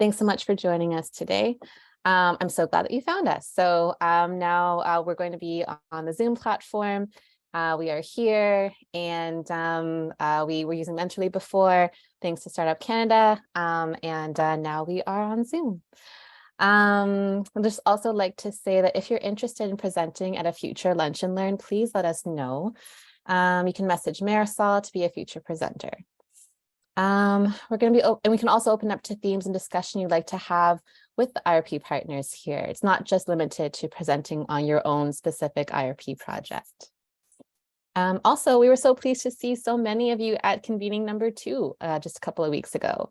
Thanks so much for joining us today. I'm so glad that you found us. So now we're going to be on the Zoom platform. We are here, and we were using Mentorly before, thanks to Startup Canada, and now we are on Zoom. I'd just also like to say that if you're interested in presenting at a future Lunch and Learn, please let us know. You can message Marisol to be a future presenter. We're going to be, and we can also open up to themes and discussion you'd like to have with the IRP partners here. It's not just limited to presenting on your own specific IRP project. Also, we were so pleased to see so many of you at convening number 2 just a couple of weeks ago.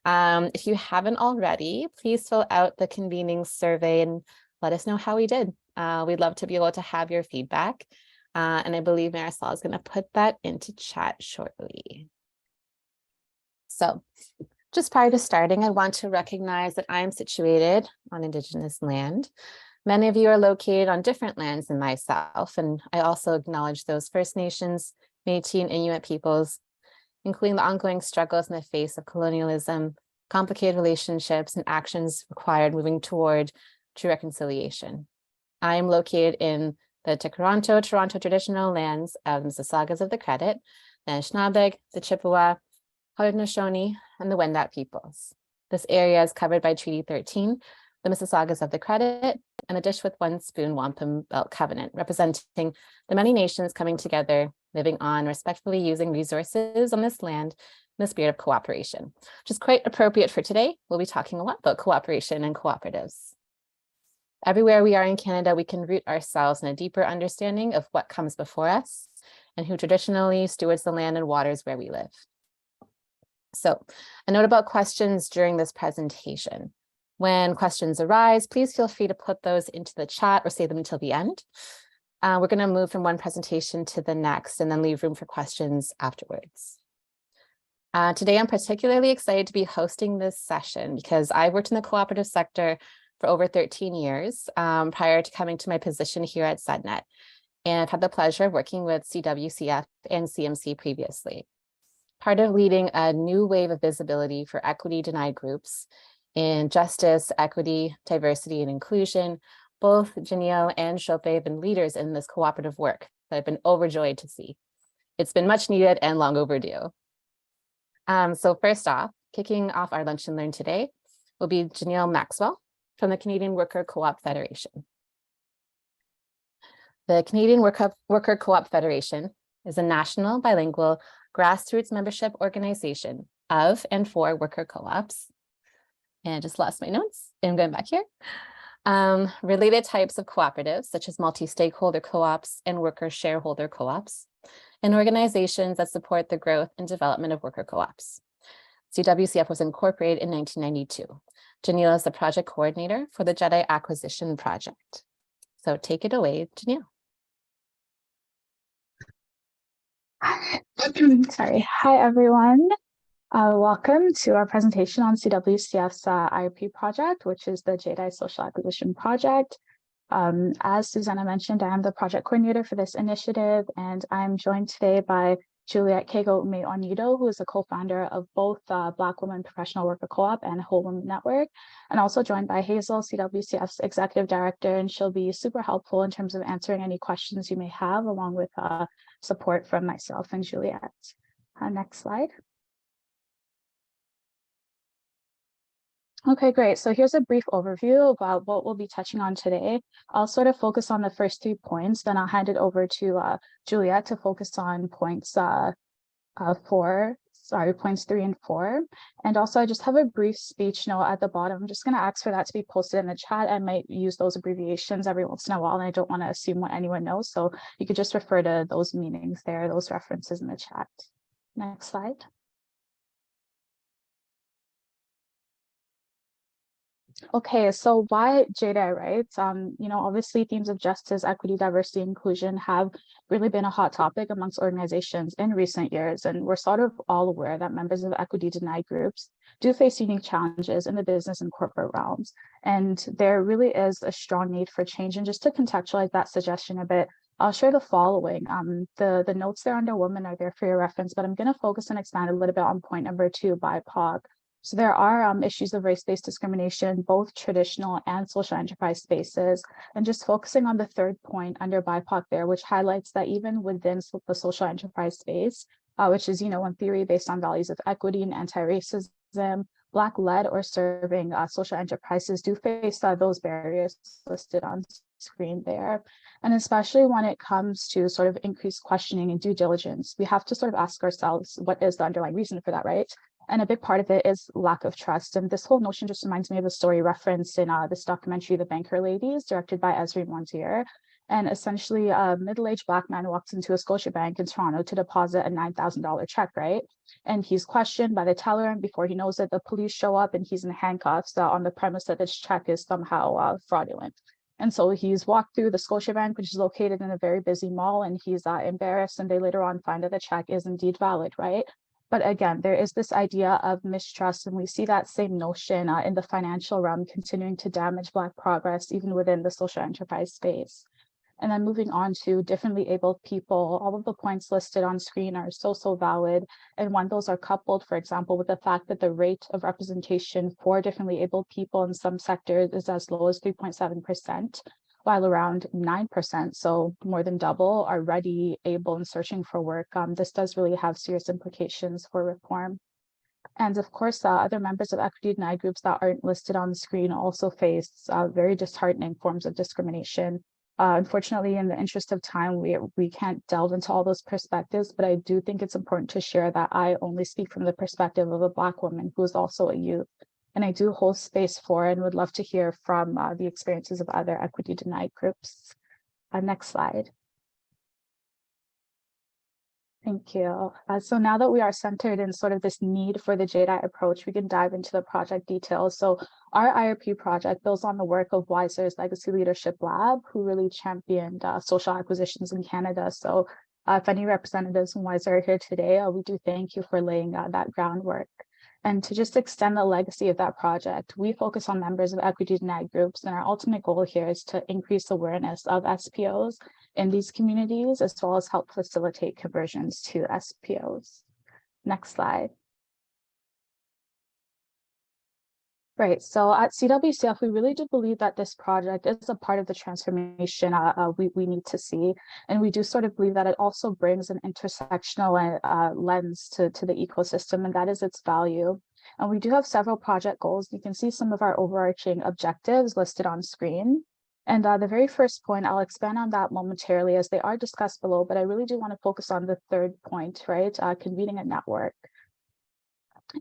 If you haven't already, please fill out the convening survey and let us know how we did. We'd love to be able to have your feedback. And I believe Marisol is going to put that into chat shortly. So just prior to starting, I want to recognize that I am situated on Indigenous land. Many of you are located on different lands than myself, and I also acknowledge those First Nations, Métis, and Inuit peoples, including the ongoing struggles in the face of colonialism, complicated relationships, and actions required moving toward true reconciliation. I am located in the Toronto traditional lands of the Mississaugas of the Credit, the Anishinaabe, the Chippewa, Haudenosaunee, and the Wendat peoples. This area is covered by Treaty 13, the Mississaugas of the Credit, and the Dish with One Spoon Wampum Belt Covenant, representing the many nations coming together, living on, respectfully using resources on this land in the spirit of cooperation, which is quite appropriate for today. We'll be talking a lot about cooperation and cooperatives. Everywhere we are in Canada, we can root ourselves in a deeper understanding of what comes before us and who traditionally stewards the land and waters where we live. So a note about questions during this presentation. When questions arise, please feel free to put those into the chat or save them until the end. We're going to move from one presentation to the next and then leave room for questions afterwards. Today, I'm particularly excited to be hosting this session because I've worked in the cooperative sector for over 13 years prior to coming to my position here at CCEDNet. And I've had the pleasure of working with CWCF and CMC previously. Part of leading a new wave of visibility for equity denied groups in justice, equity, diversity, and inclusion, both Janelle and Chope have been leaders in this cooperative work that I've been overjoyed to see. It's been much needed and long overdue. So first off, kicking off our Lunch and Learn today will be Janelle Maxwell from the Canadian Worker Co-op Federation. The Canadian Worker Co-op Federation is a national bilingual grassroots membership organization of and for worker co-ops. And I just lost my notes. I'm going back here. Related types of cooperatives, such as multi-stakeholder co-ops and worker shareholder co-ops, and organizations that support the growth and development of worker co-ops. CWCF was incorporated in 1992. Janelle is the project coordinator for the Jedi Acquisition Project. So take it away, Janelle. Sorry. Hi, everyone. Welcome to our presentation on CWCF's IRP project, which is the Jedi Social Acquisition Project. As Susanna mentioned, I am the project coordinator for this initiative, and I'm joined today by Juliet Kego-May-Onido, who is a co-founder of both Black Women Professional Worker Co-op and Whole Women Network, and also joined by Hazel, CWCF's executive director, and she'll be super helpful in terms of answering any questions you may have, along with support from myself and Juliet. Next slide. Okay, great. So here's a brief overview about what we'll be touching on today. I'll sort of focus on the first 3 points, then I'll hand it over to Juliet to focus on points 3 and 4. And also I just have a brief speech note at the bottom. I'm just going to ask for that to be posted in the chat. I might use those abbreviations every once in a while, and I don't want to assume what anyone knows. So you could just refer to those meanings there, those references in the chat. Next slide. Okay, so why JDI, right? Obviously themes of justice, equity, diversity, inclusion have really been a hot topic amongst organizations in recent years. And we're sort of all aware that members of equity denied groups do face unique challenges in the business and corporate realms. And there really is a strong need for change. And just to contextualize that suggestion a bit, I'll share the following. The notes there under women are there for your reference, but I'm going to focus and expand a little bit on point number 2, BIPOC. So there are issues of race-based discrimination, both traditional and social enterprise spaces. And just focusing on the third point under BIPOC there, which highlights that even within the social enterprise space, which is, in theory, based on values of equity and anti-racism, Black-led or serving social enterprises do face those barriers listed on screen there. And especially when it comes to sort of increased questioning and due diligence, we have to sort of ask ourselves, what is the underlying reason for that, right? And a big part of it is lack of trust. And this whole notion just reminds me of a story referenced in this documentary, The Banker Ladies, directed by Esri Montier. And essentially, a middle-aged Black man walks into a Scotiabank in Toronto to deposit a $9,000 check, right? And he's questioned by the teller, and before he knows it, the police show up and he's in handcuffs on the premise that this check is somehow fraudulent. And so he's walked through the Scotiabank, which is located in a very busy mall, and he's embarrassed, and they later on find that the check is indeed valid, right? But again, there is this idea of mistrust, and we see that same notion in the financial realm continuing to damage Black progress, even within the social enterprise space. And then moving on to differently abled people, all of the points listed on screen are so valid. And when those are coupled, for example, with the fact that the rate of representation for differently abled people in some sectors is as low as 3.7%, while around 9%, so more than double, are ready, able, and searching for work. This does really have serious implications for reform. And of course, other members of equity denied groups that aren't listed on the screen also face very disheartening forms of discrimination. Unfortunately, in the interest of time, we can't delve into all those perspectives, but I do think it's important to share that I only speak from the perspective of a Black woman who is also a youth. And I do hold space for and would love to hear from the experiences of other equity denied groups. Next slide. Thank you. So now that we are centered in sort of this need for the JDI approach, we can dive into the project details. So our IRP project builds on the work of Weiser's Legacy Leadership Lab, who really championed social acquisitions in Canada. So if any representatives from Weiser are here today, we do thank you for laying that groundwork. And to just extend the legacy of that project, we focus on members of equity denied groups, and our ultimate goal here is to increase awareness of SPOs in these communities, as well as help facilitate conversions to SPOs. Next slide. Right, so at CWCF, we really do believe that this project is a part of the transformation we need to see. And we do sort of believe that it also brings an intersectional lens to the ecosystem, and that is its value. And we do have several project goals. You can see some of our overarching objectives listed on screen. And the very first point, I'll expand on that momentarily as they are discussed below, but I really do want to focus on the third point, right? Convening a network.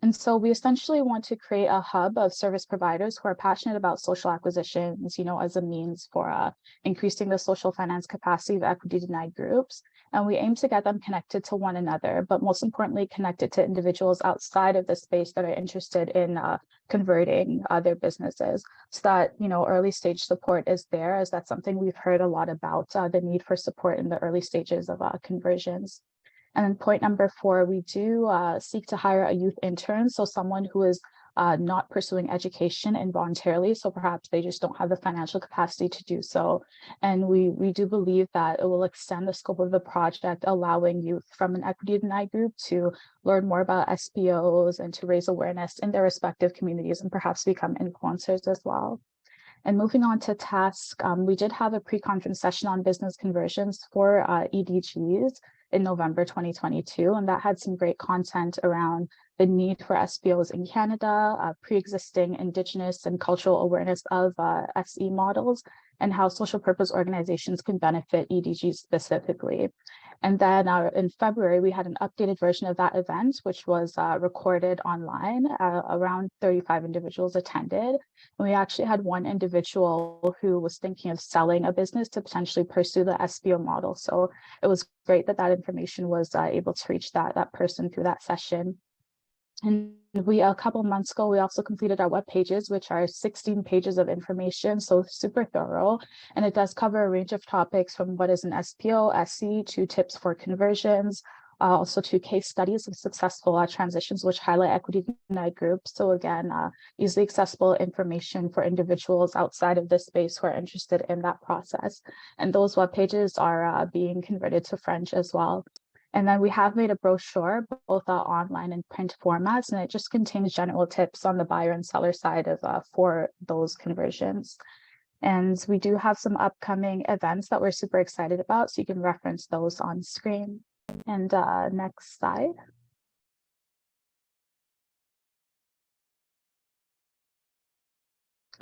And so we essentially want to create a hub of service providers who are passionate about social acquisitions, as a means for increasing the social finance capacity of equity denied groups. And we aim to get them connected to one another, but most importantly, connected to individuals outside of the space that are interested in converting their businesses, so that, early stage support is there, as that's something we've heard a lot about, the need for support in the early stages of conversions. And then point number 4, we do seek to hire a youth intern, so someone who is not pursuing education involuntarily, so perhaps they just don't have the financial capacity to do so. And we do believe that it will extend the scope of the project, allowing youth from an equity denied group to learn more about SPOs and to raise awareness in their respective communities and perhaps become influencers as well. And moving on to task, we did have a pre-conference session on business conversions for EDGs in November 2022, and that had some great content around the need for SPOs in Canada, pre-existing Indigenous and cultural awareness of SE models, and how social purpose organizations can benefit EDGs specifically. And then in February, we had an updated version of that event, which was recorded online. Around 35 individuals attended. And we actually had one individual who was thinking of selling a business to potentially pursue the SPO model. So it was great that that information was able to reach that person through that session. And a couple of months ago, we also completed our web pages, which are 16 pages of information, so super thorough. And it does cover a range of topics from what is an SPO, SE, to tips for conversions, also to case studies of successful transitions, which highlight equity denied groups. So again, easily accessible information for individuals outside of this space who are interested in that process. And those web pages are being converted to French as well. And then we have made a brochure, both online and print formats, and it just contains general tips on the buyer and seller side of for those conversions. And we do have some upcoming events that we're super excited about, so you can reference those on screen. And next slide.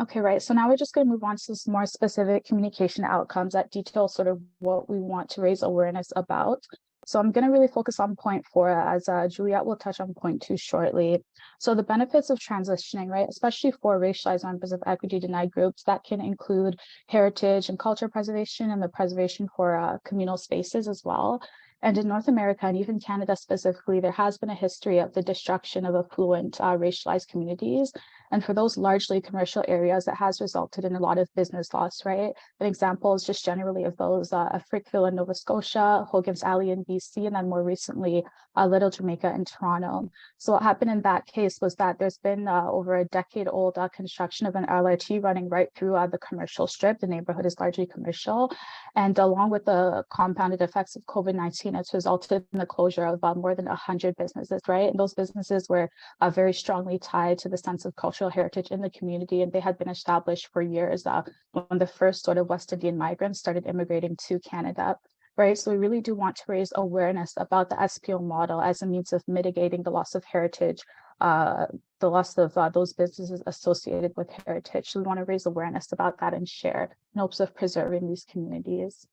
Okay, right. So now we're just going to move on to some more specific communication outcomes that detail sort of what we want to raise awareness about. So I'm going to really focus on point 4, as Juliet will touch on point 2 shortly. So the benefits of transitioning, right, especially for racialized members of equity denied groups, that can include heritage and culture preservation and the preservation for communal spaces as well. And in North America and even Canada specifically, there has been a history of the destruction of affluent racialized communities. And for those largely commercial areas, that has resulted in a lot of business loss, right? An example is just generally of those Frickville in Nova Scotia, Hogan's Alley in BC, and then more recently, Little Jamaica in Toronto. So what happened in that case was that there's been over a decade-old construction of an LRT running right through the commercial strip. The neighborhood is largely commercial. And along with the compounded effects of COVID-19, it's resulted in the closure of more than 100 businesses, right? And those businesses were very strongly tied to the sense of cultural heritage in the community, and they had been established for years when the first sort of West Indian migrants started immigrating to Canada, right? So we really do want to raise awareness about the SPO model as a means of mitigating the loss of heritage, the loss of those businesses associated with heritage. So we want to raise awareness about that and share in hopes of preserving these communities.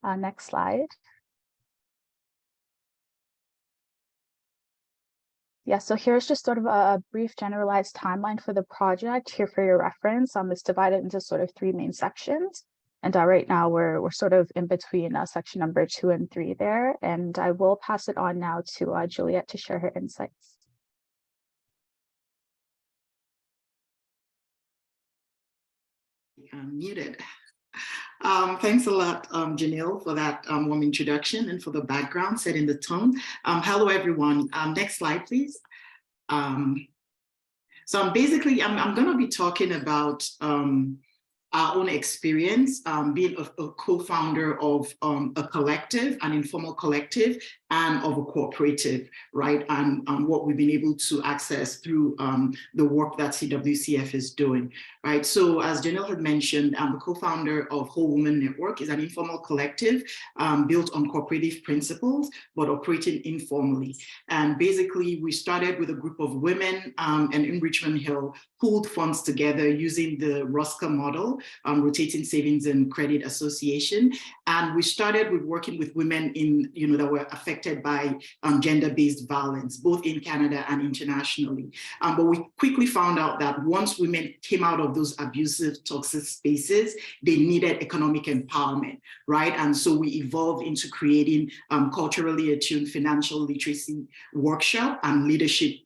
Next slide. Yeah, so here's just sort of a brief generalized timeline for the project here for your reference. It's divided into sort of 3 main sections. And right now we're sort of in between section number 2 and 3 there. And I will pass it on now to Juliet to share her insights. I'm muted. Thanks a lot, Janelle, for that warm introduction and for the background, setting the tone. Hello, everyone. Next slide, please. So I'm going to be talking about our own experience being a co-founder of a collective, an informal collective, and of a cooperative, right? And what we've been able to access through the work that CWCF is doing, right? So as Janelle had mentioned, I'm the co-founder of Whole Woman Network. Is an informal collective built on cooperative principles, but operating informally. And basically, we started with a group of women and in Richmond Hill, pooled funds together using the ROSCA model, Rotating Savings and Credit Association. And we started with working with women in, that were affected by gender-based violence, both in Canada and internationally. But we quickly found out that once women came out of those abusive, toxic spaces, they needed economic empowerment, right? And so we evolved into creating culturally attuned financial literacy workshop and leadership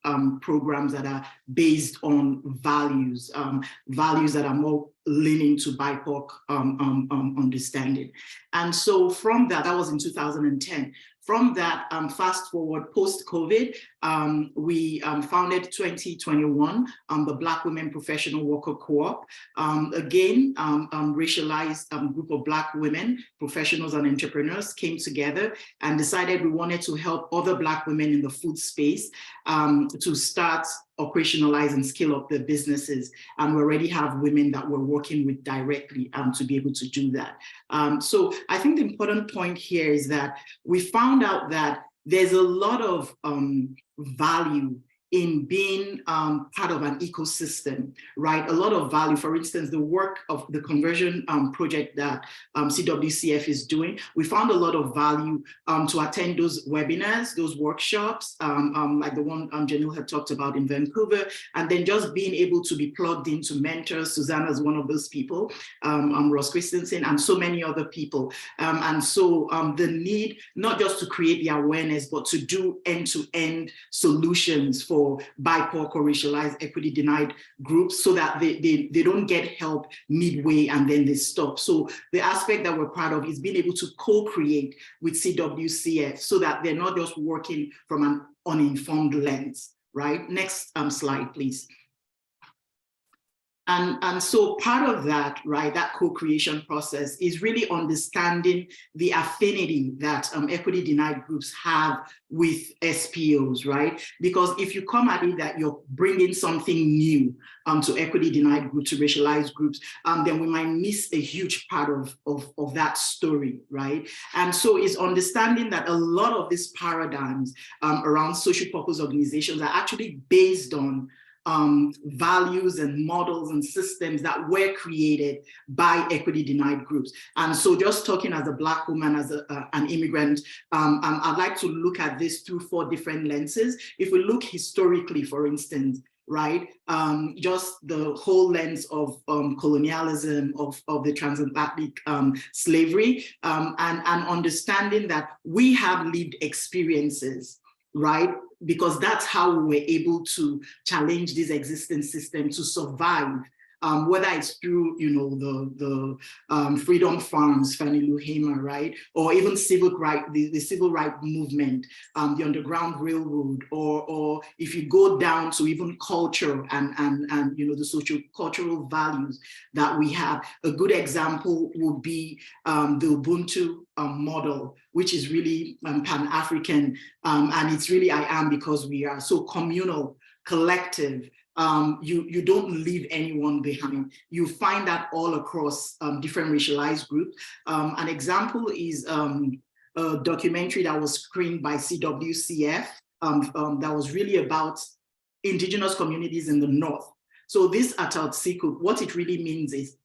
programs that are based on values, values that are more leaning to BIPOC understanding. And so from that was in 2010. From that, fast forward post-COVID, we founded 2021, the Black Women Professional Worker Co-op. Again, racialized group of Black women, professionals and entrepreneurs came together and decided we wanted to help other Black women in the food space to start operationalize and scale up their businesses. And we already have women that we're working with directly to be able to do that. So I think the important point here is that we found out that there's a lot of value in being part of an ecosystem, right? A lot of value. For instance, the work of the conversion project that CWCF is doing, we found a lot of value to attend those webinars, those workshops, like the one Janelle had talked about in Vancouver, and then just being able to be plugged into mentors. Susanna is one of those people, Ross Christensen, and so many other people. And so the need, not just to create the awareness, but to do end-to-end solutions for BIPOC or racialized equity denied groups so that they don't get help midway and then they stop. So the aspect that we're proud of is being able to co-create with CWCF so that they're not just working from an uninformed lens, right? Next slide, please. And so part of that, right, that co-creation process is really understanding the affinity that equity denied groups have with SPOs, right? Because if you come at it that you're bringing something new to equity denied groups, to racialized groups, then we might miss a huge part of that story, right? And so it's understanding that a lot of these paradigms around social purpose organizations are actually based on values and models and systems that were created by equity denied groups. And so just talking as a Black woman, as an immigrant, I'd like to look at this through 4 different lenses. If we look historically, for instance, right, just the whole lens of colonialism, of the transatlantic slavery, and understanding that we have lived experiences, right? Because that's how we were able to challenge this existing system to survive, whether it's through, you know, the freedom farms, Fannie Lou Hamer, right? Or even civil right, the civil rights movement, the Underground Railroad, or if you go down to even culture and you know, the social cultural values that we have. A good example would be the Ubuntu model, which is really Pan-African, and it's really I am because we are so communal, collective. You don't leave anyone behind. You find that all across different racialized groups. An example is a documentary that was screened by CWCF that was really about indigenous communities in the North. So this Atal Sikut, what it really means is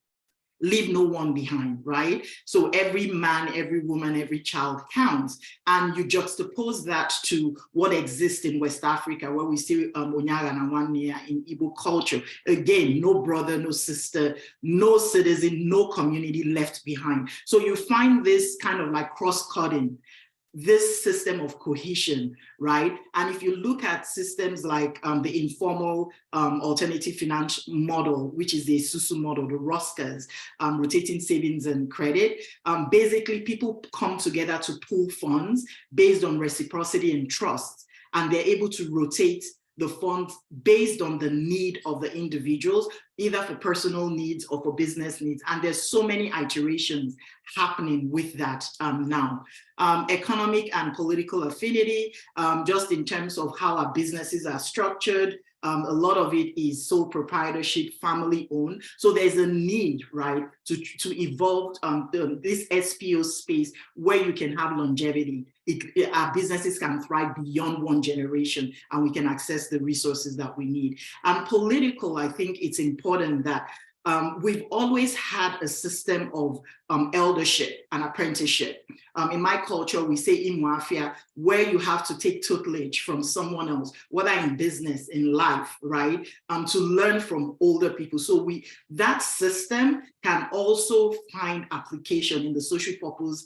leave no one behind, right? So every man, every woman, every child counts. And you juxtapose that to what exists in West Africa, where we see Onyaga and Awania in Igbo culture. Again, no brother, no sister, no citizen, no community left behind. So you find this kind of like cross-cutting, this system of cohesion, right? And if you look at systems like the informal alternative finance model, which is the SUSU model, the ROSCAs, rotating savings and credit, basically people come together to pool funds based on reciprocity and trust, and they're able to rotate the funds based on the need of the individuals, either for personal needs or for business needs. And there's so many iterations happening with that now. Economic and political affinity, just in terms of how our businesses are structured. A lot of it is sole proprietorship, family owned. So there's a need, right, to evolve this SPO space where you can have longevity. Our businesses can thrive beyond one generation, and we can access the resources that we need. And political, I think it's important that we've always had a system of eldership and apprenticeship. In my culture, we say imwafia, where you have to take tutelage from someone else, whether in business, in life, right? To learn from older people. So that system can also find application in the social purpose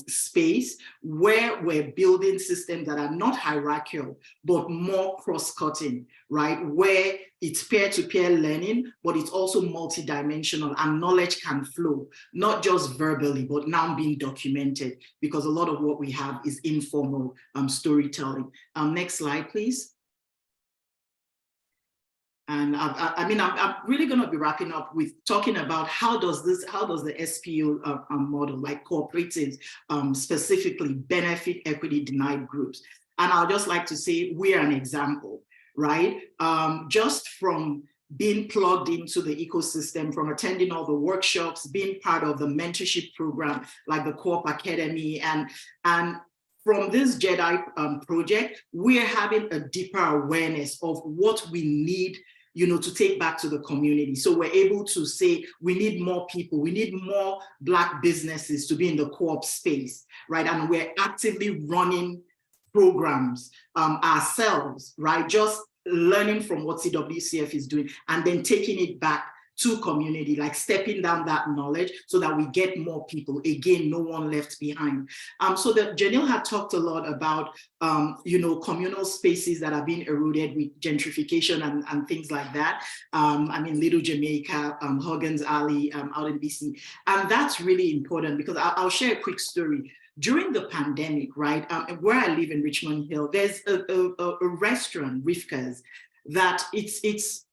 space, where we're building systems that are not hierarchical, but more cross-cutting, right? Where it's peer-to-peer learning, but it's also multidimensional, and knowledge can flow, not just verbally, but now being documented, because a lot of what we have is informal storytelling. Next slide, please. And I mean, I'm really going to be wrapping up with talking about how does the SPO model, like cooperatives, specifically benefit equity denied groups. And I'll just like to say we're an example, right? Just from being plugged into the ecosystem, from attending all the workshops, being part of the mentorship program, like the Co-op Academy, and from this JEDI project, we're having a deeper awareness of what we need, you know, to take back to the community. So we're able to say, we need more people, we need more Black businesses to be in the co-op space, right? And we're actively running programs ourselves, right? Just learning from what CWCF is doing and then taking it back to community, like stepping down that knowledge so that we get more people. Again, no one left behind. So that Janelle had talked a lot about, you know, communal spaces that are being eroded with gentrification and things like that. I mean, Little Jamaica, Huggins Alley out in BC. And that's really important because I'll share a quick story. During the pandemic, right, where I live in Richmond Hill, there's a restaurant, Rivka's, that it's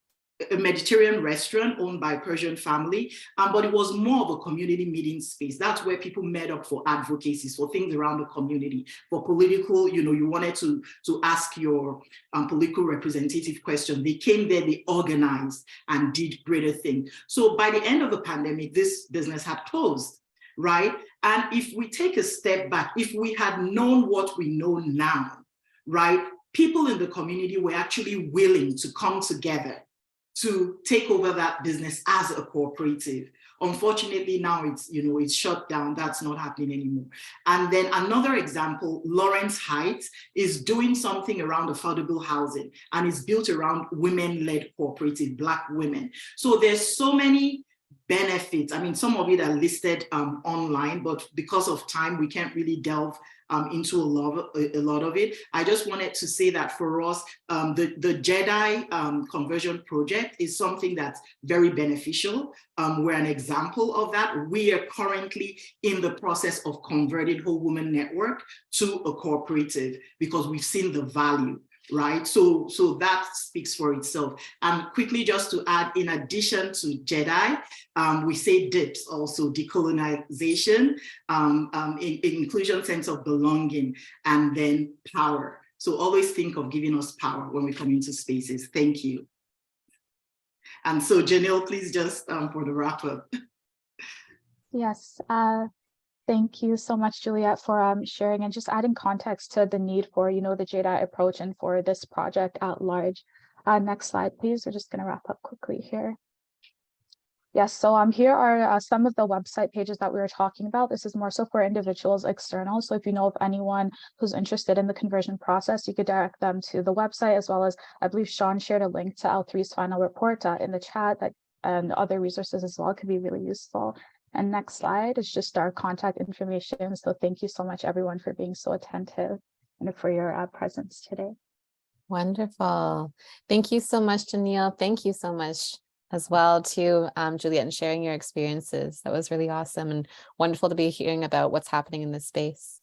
a Mediterranean restaurant owned by a Persian family, but it was more of a community meeting space. That's where people met up for advocacies, for things around the community, for political, you wanted to ask your political representative question. They came there, they organized and did greater things. So by the end of the pandemic, this business had closed, right? And if we take a step back, if we had known what we know now, right, people in the community were actually willing to come together to take over that business as a cooperative. Unfortunately, now it's shut down. That's not happening anymore. And then another example, Lawrence Heights is doing something around affordable housing, and it's built around women-led cooperative, Black women. So there's so many benefits. I mean, some of it are listed online, but because of time, we can't really delve into a lot of it. I just wanted to say that for us, the JEDI conversion project is something that's very beneficial. We're an example of that. We are currently in the process of converting Whole Woman Network to a cooperative because we've seen the value. Right, so that speaks for itself. And quickly, just to add, in addition to JEDI, we say DIPS also, decolonization, inclusion, sense of belonging, and then power. So always think of giving us power when we come into spaces. Thank you. And so Janelle, please just for the wrap up. Yes. Thank you so much, Juliet, for sharing and just adding context to the need for, the JEDI approach and for this project at large. Next slide, please. We're just going to wrap up quickly here. Yes, so here are some of the website pages that we were talking about. This is more so for individuals external. So if you know of anyone who's interested in the conversion process, you could direct them to the website, as well as I believe Sean shared a link to L3's final report in the chat, and other resources as well could be really useful. And next slide is just our contact information. So thank you so much, everyone, for being so attentive and for your presence today. Wonderful. Thank you so much, Janelle. Thank you so much as well to Juliet, and sharing your experiences. That was really awesome and wonderful to be hearing about what's happening in this space.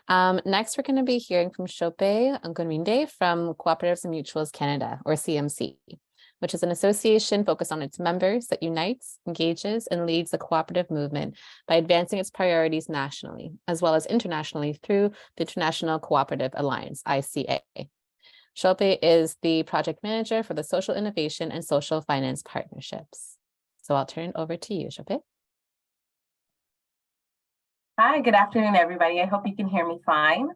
Next, we're going to be hearing from Shope Ngunrinde from Cooperatives and Mutuals Canada, or CMC, which is an association focused on its members that unites, engages, and leads the cooperative movement by advancing its priorities nationally, as well as internationally through the International Cooperative Alliance, ICA. Shope is the project manager for the Social Innovation and Social Finance Partnerships. So I'll turn it over to you, Shope. Hi, good afternoon, everybody. I hope you can hear me fine.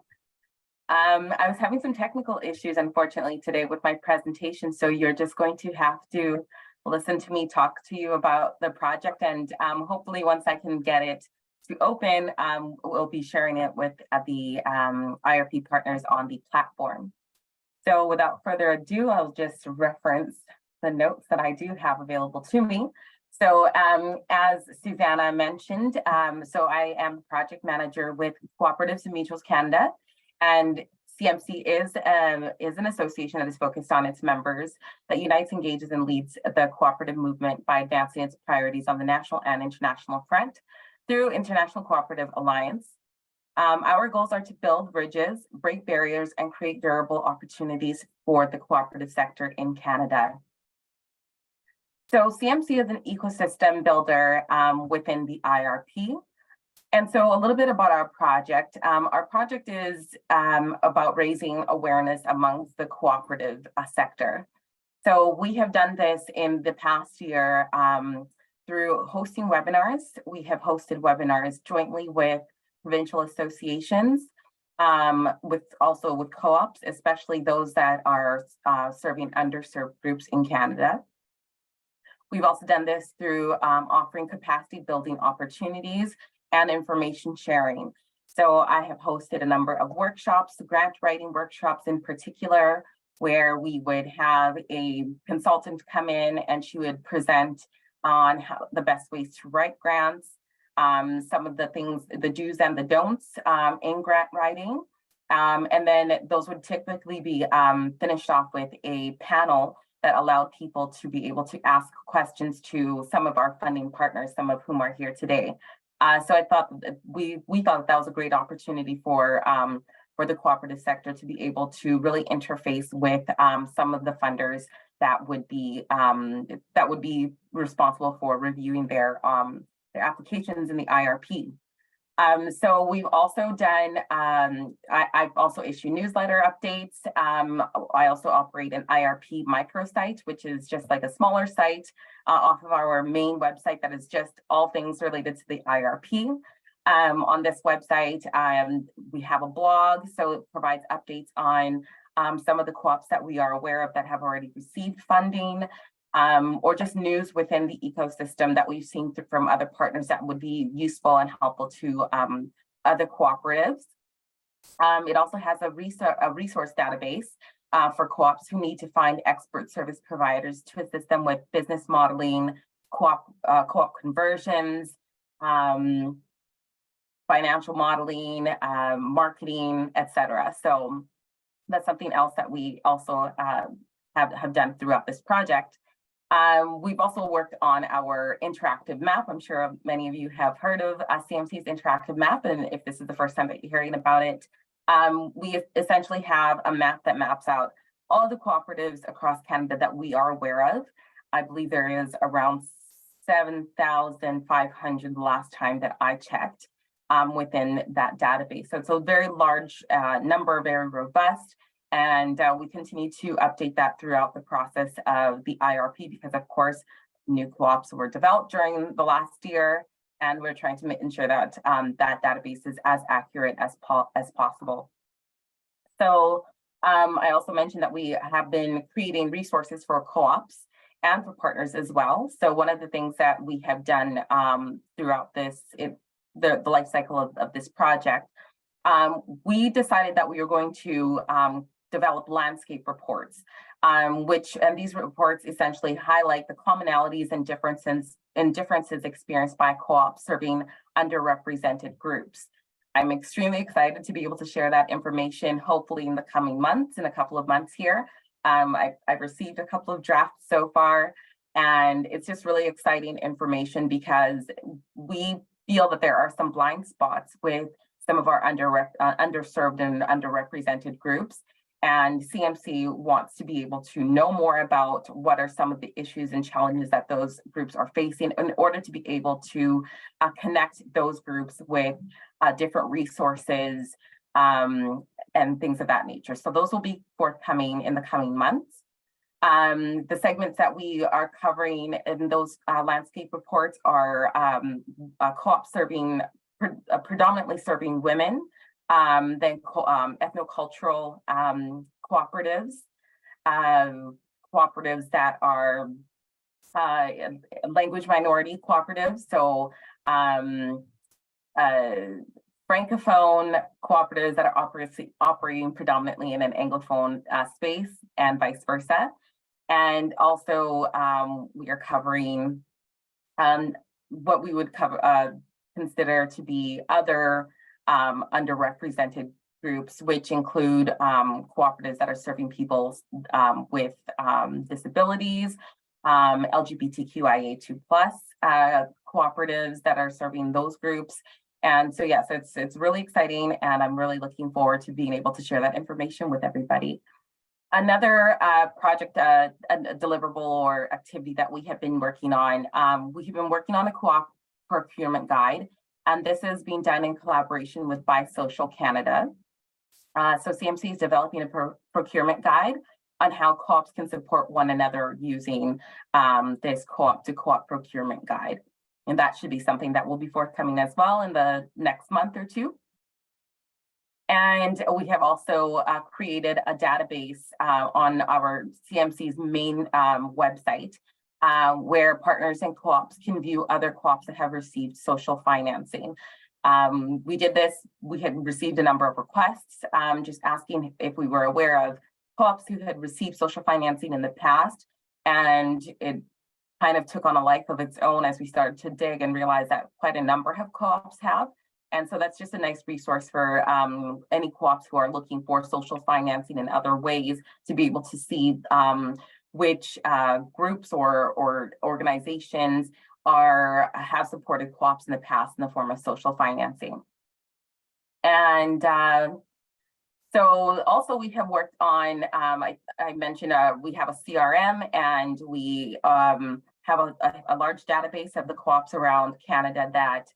I was having some technical issues, unfortunately, today with my presentation, so you're just going to have to listen to me talk to you about the project, and hopefully once I can get it to open, we'll be sharing it with the IRP partners on the platform. So without further ado, I'll just reference the notes that I do have available to me. So as Susanna mentioned, so I am project manager with Cooperatives and Mutuals Canada, and CMC is an association that is focused on its members, that unites, engages, and leads the cooperative movement by advancing its priorities on the national and international front through International Cooperative Alliance. Our goals are to build bridges, break barriers, and create durable opportunities for the cooperative sector in Canada. So CMC is an ecosystem builder within the IRP. And so a little bit about our project. Our project is about raising awareness amongst the cooperative sector. So we have done this in the past year through hosting webinars. We have hosted webinars jointly with provincial associations, with co-ops, especially those that are serving underserved groups in Canada. We've also done this through offering capacity building opportunities and information sharing. So I have hosted a number of workshops, grant writing workshops in particular, where we would have a consultant come in and she would present on how the best ways to write grants, some of the things, the do's and the don'ts in grant writing. And then those would typically be finished off with a panel that allowed people to be able to ask questions to some of our funding partners, some of whom are here today. So I thought that we thought that was a great opportunity for the cooperative sector to be able to really interface with some of the funders that would be responsible for reviewing their applications in the IRP. So we've also done, I've also issued newsletter updates. I also operate an IRP microsite, which is just like a smaller site off of our main website that is just all things related to the IRP. On this website, we have a blog, so it provides updates on some of the co-ops that we are aware of that have already received funding, or just news within the ecosystem that we've seen from other partners that would be useful and helpful to other cooperatives. It also has a resource database for co-ops who need to find expert service providers to assist them with business modeling, co-op conversions, financial modeling, marketing, etc. So that's something else that we also have done throughout this project. We've also worked on our interactive map. I'm sure many of you have heard of CMC's interactive map, and if this is the first time that you're hearing about it, we essentially have a map that maps out all the cooperatives across Canada that we are aware of. I believe there is around 7,500 last time that I checked within that database. So it's a very large number, very robust. And we continue to update that throughout the process of the IRP because, of course, new co-ops were developed during the last year, and we're trying to ensure that that database is as accurate as possible. So I also mentioned that we have been creating resources for co-ops and for partners as well. So one of the things that we have done throughout this, the life cycle of this project, we decided that we were going to develop landscape reports, and these reports essentially highlight the commonalities and differences experienced by co-ops serving underrepresented groups. I'm extremely excited to be able to share that information, hopefully in the coming months, in a couple of months here. I've received a couple of drafts so far, and it's just really exciting information because we feel that there are some blind spots with some of our underserved and underrepresented groups. And CMC wants to be able to know more about what are some of the issues and challenges that those groups are facing in order to be able to connect those groups with different resources and things of that nature. So those will be forthcoming in the coming months. The segments that we are covering in those landscape reports are co-op serving, predominantly serving women, then ethnocultural cooperatives, cooperatives that are language minority cooperatives, so Francophone cooperatives that are operating predominantly in an Anglophone space and vice versa. And also we are covering what we would consider to be other underrepresented groups, which include cooperatives that are serving people with disabilities, LGBTQIA2+ cooperatives that are serving those groups. And so, yes, it's really exciting, and I'm really looking forward to being able to share that information with everybody. Another project, a deliverable or activity that we have been working on, we have been working on a co-op procurement guide. And this is being done in collaboration with Bisocial Canada. So CMC is developing a procurement guide on how co-ops can support one another using this co-op to co-op procurement guide. And that should be something that will be forthcoming as well in the next month or two. And we have also created a database on our CMC's main website, where partners and co-ops can view other co-ops that have received social financing. We did this, we had received a number of requests, just asking if we were aware of co-ops who had received social financing in the past, and it kind of took on a life of its own as we started to dig and realize that quite a number of co-ops have. And so that's just a nice resource for any co-ops who are looking for social financing in other ways to be able to see which groups or organizations have supported co-ops in the past in the form of social financing. And So also we have worked on, I mentioned we have a CRM, and we have a large database of the co-ops around Canada that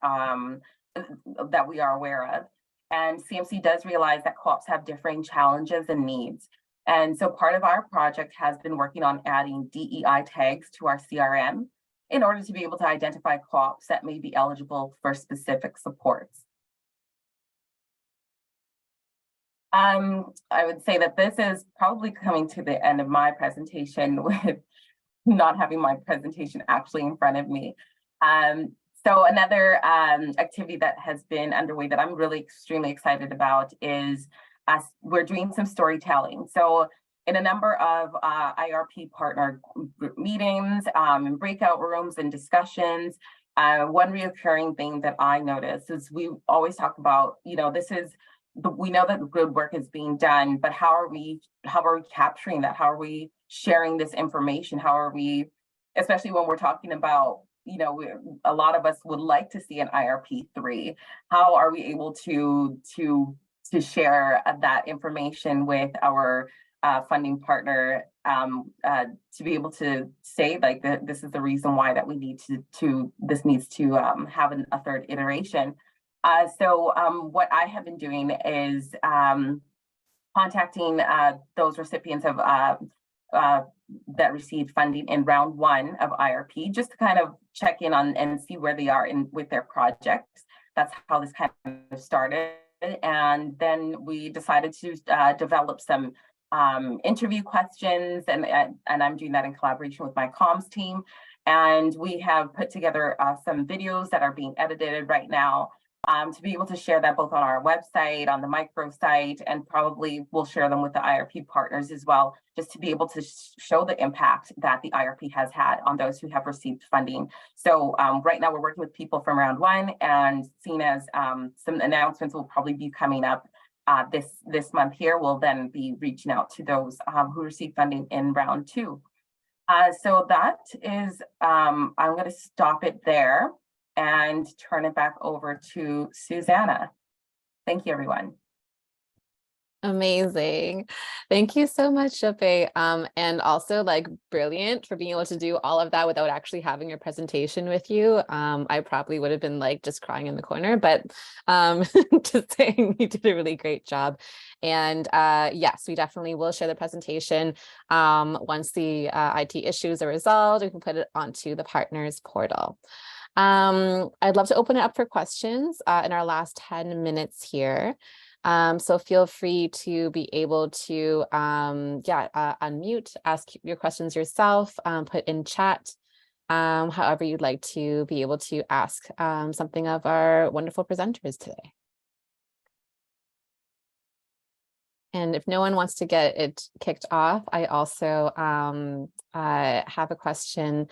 we are aware of. And CMC does realize that co-ops have differing challenges and needs. And so part of our project has been working on adding DEI tags to our CRM in order to be able to identify co-ops that may be eligible for specific supports. I would say that this is probably coming to the end of my presentation with not having my presentation actually in front of me. So another activity that has been underway that I'm really extremely excited about is we're doing some storytelling. So in a number of IRP partner group meetings and breakout rooms and discussions, one reoccurring thing that I noticed is we always talk about, we know that good work is being done, but how are we capturing that? How are we sharing this information? How are we, especially when we're talking about, a lot of us would like to see an IRP3. How are we able to share that information with our funding partner to be able to say like this is the reason why that we need this needs to have a third iteration. So what I have been doing is contacting those recipients of that received funding in round 1 of IRP, just to kind of check in on and see where they are with their projects. That's how this kind of started. And then we decided to develop some interview questions, and I'm doing that in collaboration with my comms team. And we have put together some videos that are being edited right now to be able to share that both on our website, on the microsite, and probably we'll share them with the IRP partners as well, just to be able to show the impact that the IRP has had on those who have received funding. So right now we're working with people from round 1, and seeing as some announcements will probably be coming up this month here, we'll then be reaching out to those who received funding in round 2. So that is, I'm going to stop it there and turn it back over to Susanna. Thank you, everyone. Amazing. Thank you so much, Shope. And also like brilliant for being able to do all of that without actually having your presentation with you. I probably would have been like just crying in the corner, but just saying you did a really great job. And yes, we definitely will share the presentation once the IT issues are resolved. We can put it onto the partners portal. I'd love to open it up for questions in our last 10 minutes here. So feel free to be able to unmute, ask your questions yourself, put in chat, however you'd like to be able to ask something of our wonderful presenters today. And if no one wants to get it kicked off, I also have a question.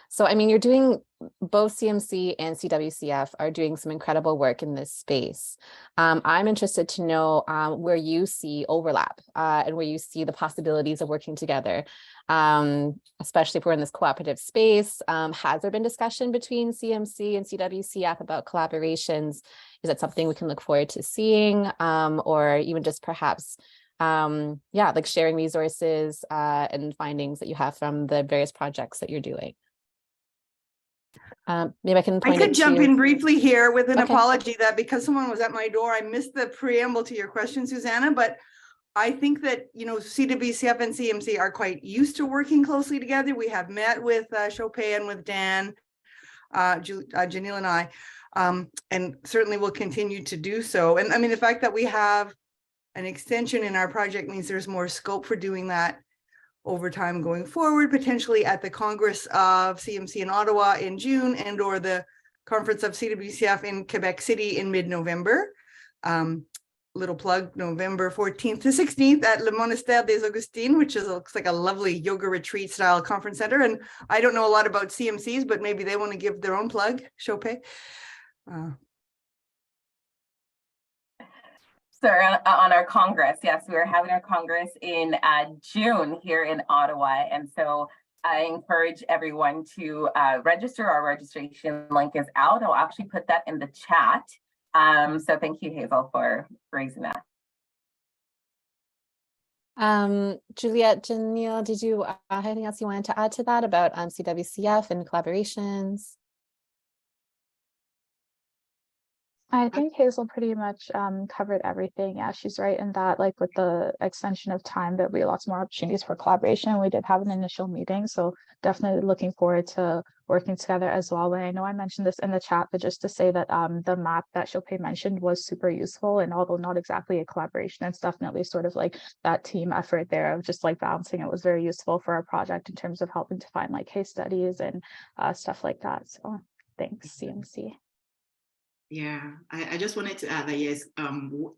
So, I mean, you're doing, both CMC and CWCF are doing some incredible work in this space. I'm interested to know where you see overlap and where you see the possibilities of working together, especially if we're in this cooperative space. Has there been discussion between CMC and CWCF about collaborations? Is that something we can look forward to seeing, or even just perhaps like sharing resources and findings that you have from the various projects that you're doing? Maybe I can point I could jump in briefly here with an Okay. apology that because someone was at my door, I missed the preamble to your question, Susanna, but I think that, CWCF and CMC are quite used to working closely together. We have met with Shope and with Dan, Janelle and I, and certainly will continue to do so. And I mean, the fact that we have an extension in our project means there's more scope for doing that over time going forward, potentially at the Congress of CMC in Ottawa in June, and or the Conference of CWCF in Quebec City in mid-November. Little plug, November 14th to 16th at Le Monastère des Augustines, which looks like a lovely yoga retreat style conference center. And I don't know a lot about CMCs, but maybe they want to give their own plug, Shope. So on our Congress, yes, we're having our Congress in June here in Ottawa. And so I encourage everyone to register. Our registration link is out. I'll actually put that in the chat. So thank you, Hazel, for raising that. Juliet, Janelle, did you have anything else you wanted to add to that about CWCF and collaborations? I think Hazel pretty much covered everything. Yeah, she's right in that, like with the extension of time, there'll be lots more opportunities for collaboration. We did have an initial meeting, so definitely looking forward to working together as well. And I know I mentioned this in the chat, but just to say that the map that Chopin mentioned was super useful. And although not exactly a collaboration, it's definitely sort of like that team effort there of just like balancing. It was very useful for our project in terms of helping to find like case studies and stuff like that. So thanks, CMC. Yeah, I just wanted to add that yes,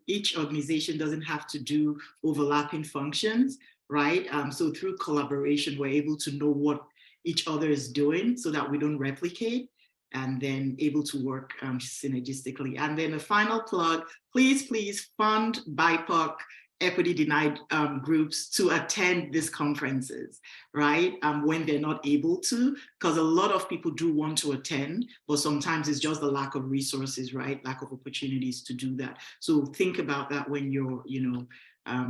each organization doesn't have to do overlapping functions, right? So through collaboration, we're able to know what each other is doing so that we don't replicate, and then able to work synergistically. And then a final plug, please fund BIPOC equity denied groups to attend these conferences, right? When they're not able to, because a lot of people do want to attend, but sometimes it's just the lack of resources, right? Lack of opportunities to do that. So think about that when you're,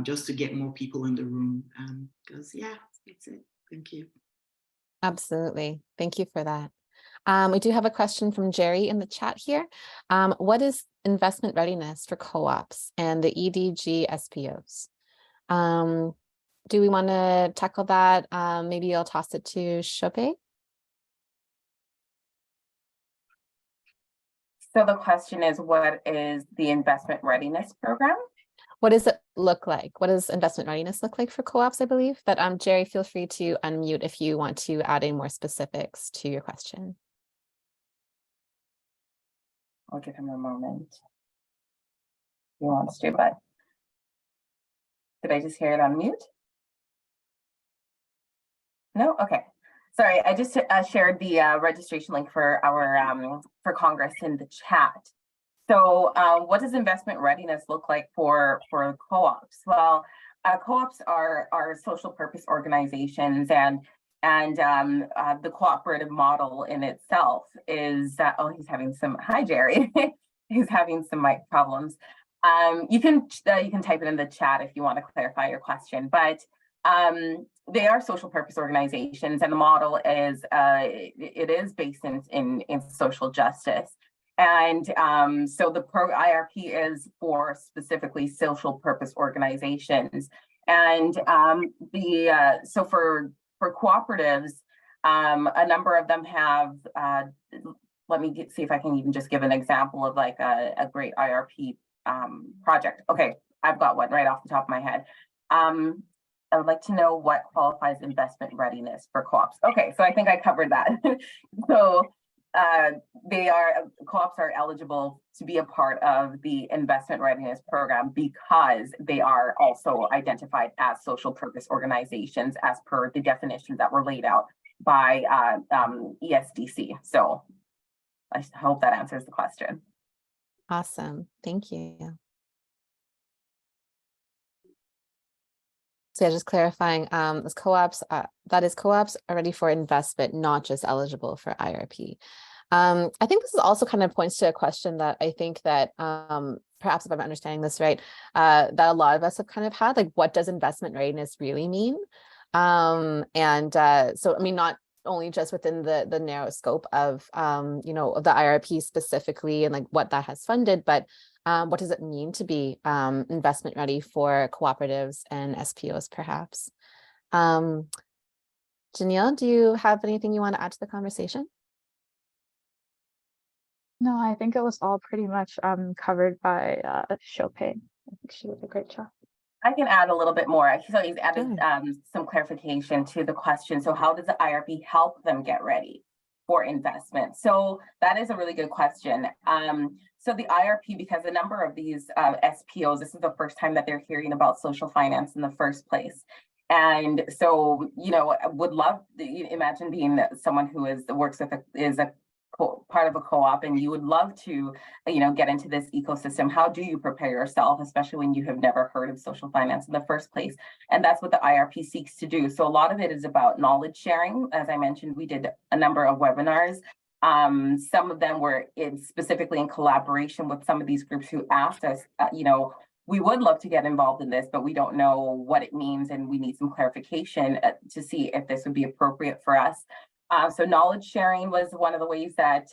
just to get more people in the room. Because yeah, that's it. Thank you. Absolutely. Thank you for that. We do have a question from Jerry in the chat here. What is investment readiness for co-ops and the EDG SPOs? Do we want to tackle that? Maybe I'll toss it to Chopin. So the question is, what is the investment readiness program? What does it look like? What does investment readiness look like for co-ops, I believe? But Jerry, feel free to unmute if you want to add in more specifics to your question. I'll give him a moment. He wants to, but did I just hear it on mute? No? Okay. Sorry, I just shared the registration link for our for Congress in the chat. So what does investment readiness look like for co-ops? Well, co-ops are social purpose organizations, and the cooperative model in itself is that, oh, he's having some, hi Jerry, he's having some mic problems. You can type it in the chat if you want to clarify your question, but they are social purpose organizations, and the model is it is based in social justice. And so the IRP is for specifically social purpose organizations. And so for cooperatives, a number of them have, let me see if I can even just give an example of like a great IRP project. Okay, I've got one right off the top of my head. I would like to know what qualifies investment readiness for co-ops. Okay, so I think I covered that. So co-ops are eligible to be a part of the investment readiness program because they are also identified as social purpose organizations as per the definitions that were laid out by ESDC. So I hope that answers the question. Awesome, thank you. So yeah, just clarifying, as co-ops, that is co-ops are ready for investment, not just eligible for IRP. I think this is also kind of points to a question that I think that perhaps if I'm understanding this right, that a lot of us have kind of had, like, what does investment readiness really mean? So I mean, not only just within the narrow scope of of the IRP specifically and like what that has funded, but what does it mean to be investment ready for cooperatives and SPOs, perhaps? Janelle, do you have anything you want to add to the conversation? No, I think it was all pretty much covered by Chopin. I think she did a great job. I can add a little bit more. So he's added some clarification to the question. So how does the IRP help them get ready for investment? So that is a really good question. So the IRP, because a number of these SPOs, this is the first time that they're hearing about social finance in the first place. And so, I would love to imagine being someone who is a part of a co-op, and you would love to, get into this ecosystem. How do you prepare yourself, especially when you have never heard of social finance in the first place? And that's what the IRP seeks to do. So a lot of it is about knowledge sharing. As I mentioned, we did a number of webinars Some of them were specifically in collaboration with some of these groups who asked us, we would love to get involved in this, but we don't know what it means, and we need some clarification to see if this would be appropriate for us. So knowledge sharing was one of the ways that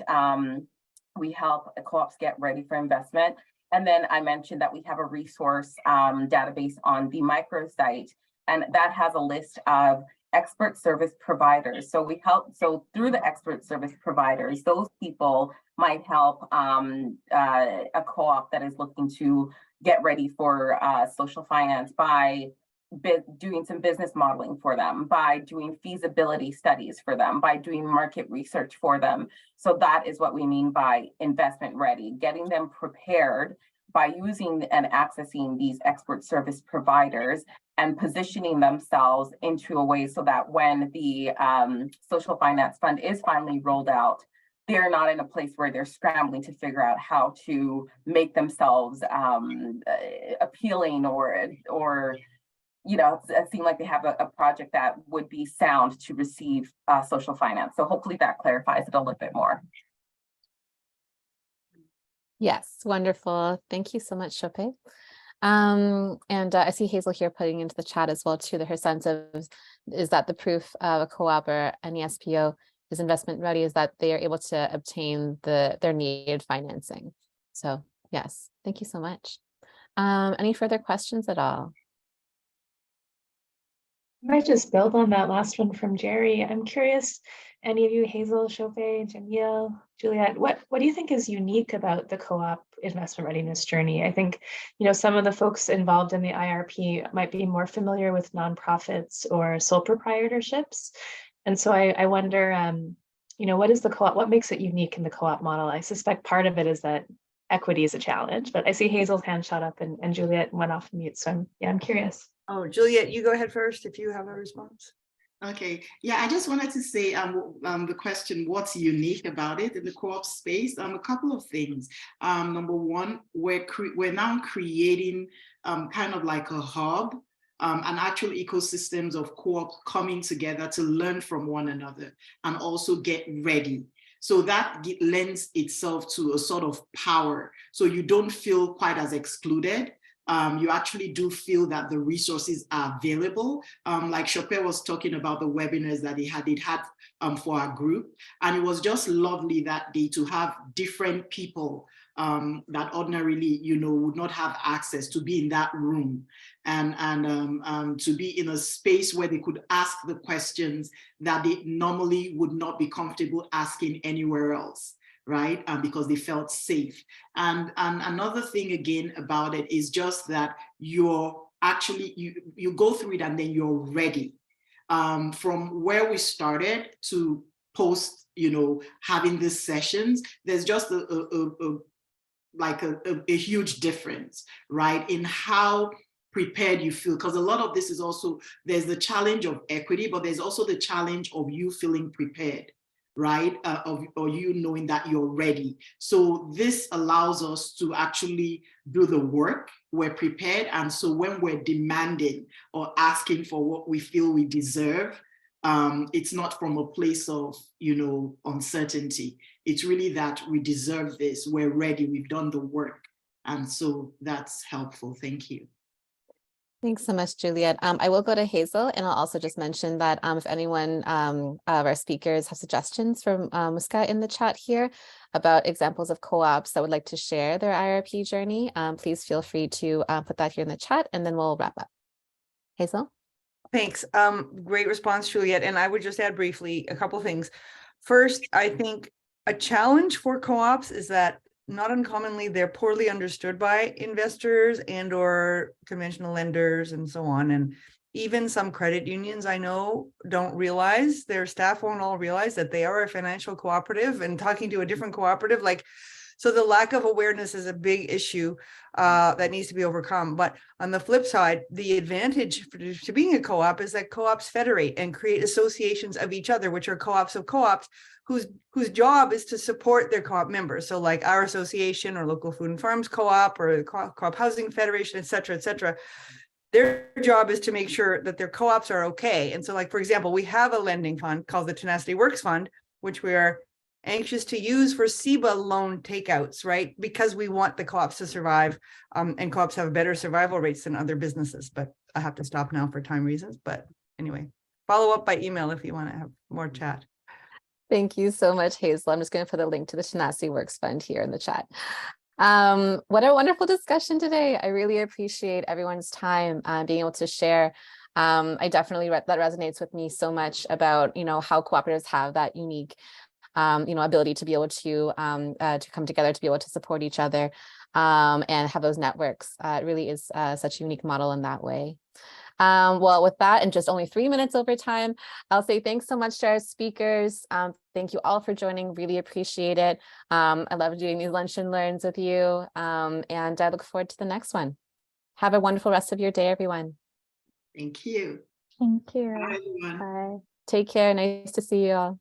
we help co-ops get ready for investment. And then I mentioned that we have a resource database on the microsite, and that has a list of expert service providers. So we help, so through the expert service providers, those people might help a co-op that is looking to get ready for social finance by doing some business modeling for them, by doing feasibility studies for them, by doing market research for them. So that is what we mean by investment ready, getting them prepared by using and accessing these expert service providers and positioning themselves into a way so that when the social finance fund is finally rolled out, they're not in a place where they're scrambling to figure out how to make themselves appealing or it seemed like they have a project that would be sound to receive social finance. So hopefully that clarifies it a little bit more. Yes, wonderful. Thank you so much, Chope. And I see Hazel here putting into the chat as well too, that her sense of is that the proof of a co-op or an ESPO is investment ready, is that they are able to obtain their needed financing. So yes, thank you so much. Any further questions at all? I might just build on that last one from Jerry. I'm curious, any of you, Hazel, Chope, Jamil, Juliet, what do you think is unique about the co-op investment readiness journey? I think, some of the folks involved in the IRP might be more familiar with nonprofits or sole proprietorships. And so I wonder, what is the co-op, what makes it unique in the co-op model? I suspect part of it is that equity is a challenge, but I see Hazel's hand shot up and Juliet went off mute. So I'm curious. Oh, Juliet, you go ahead first if you have a response. Okay, yeah, I just wanted to say the question, what's unique about it in the co-op space? A couple of things. Number one, we're now creating kind of like a hub, an actual ecosystems of co-op coming together to learn from one another and also get ready. So that lends itself to a sort of power. So you don't feel quite as excluded. You actually do feel that the resources are available. Like Chope was talking about the webinars that it had for our group. And it was just lovely that day to have different people that ordinarily, would not have access to be in that room and to be in a space where they could ask the questions that they normally would not be comfortable asking anywhere else. Right? Because they felt safe. And another thing again about it is just that you're actually, you go through it and then you're ready. From where we started to post, having these sessions, there's just a huge difference, right? In how prepared you feel, because a lot of this is also, there's the challenge of equity, but there's also the challenge of you feeling prepared. Right? Or you knowing that you're ready. So this allows us to actually do the work. We're prepared. And so when we're demanding or asking for what we feel we deserve, it's not from a place of, uncertainty. It's really that we deserve this. We're ready. We've done the work. And so that's helpful. Thank you. Thanks so much, Juliet. I will go to Hazel, and I'll also just mention that if anyone of our speakers have suggestions from Muska in the chat here about examples of co-ops that would like to share their IRP journey, please feel free to put that here in the chat, and then we'll wrap up. Hazel? Thanks. Great response, Juliet. And I would just add briefly a couple of things. First, I think a challenge for co-ops is that not uncommonly, they're poorly understood by investors and or conventional lenders and so on. And even some credit unions I know don't realize, their staff won't all realize that they are a financial cooperative, and talking to a different cooperative, so the lack of awareness is a big issue that needs to be overcome. But on the flip side, the advantage to being a co-op is that co-ops federate and create associations of each other, which are co-ops of co-ops, whose job is to support their co-op members. So like our association or local food and farms co-op or the co-op housing federation, et cetera, their job is to make sure that their co-ops are okay. And so like, for example, we have a lending fund called the Tenacity Works Fund, which we are anxious to use for CEBA loan takeouts, right? Because we want the co-ops to survive, and co-ops have better survival rates than other businesses. But I have to stop now for time reasons. But anyway, follow up by email if you want to have more chat. Thank you so much, Hazel. I'm just going to put a link to the Shanasi Works Fund here in the chat. What a wonderful discussion today. I really appreciate everyone's time being able to share. I definitely that resonates with me so much about, how cooperatives have that unique, ability to be able to come together, to be able to support each other and have those networks. It really is such a unique model in that way. Well, with that, and just only 3 minutes over time, I'll say thanks so much to our speakers. Thank you all for joining. Really appreciate it. I love doing these lunch and learns with you. And I look forward to the next one. Have a wonderful rest of your day, everyone. Thank you. Thank you. Bye, everyone. Bye. Take care. Nice to see you all.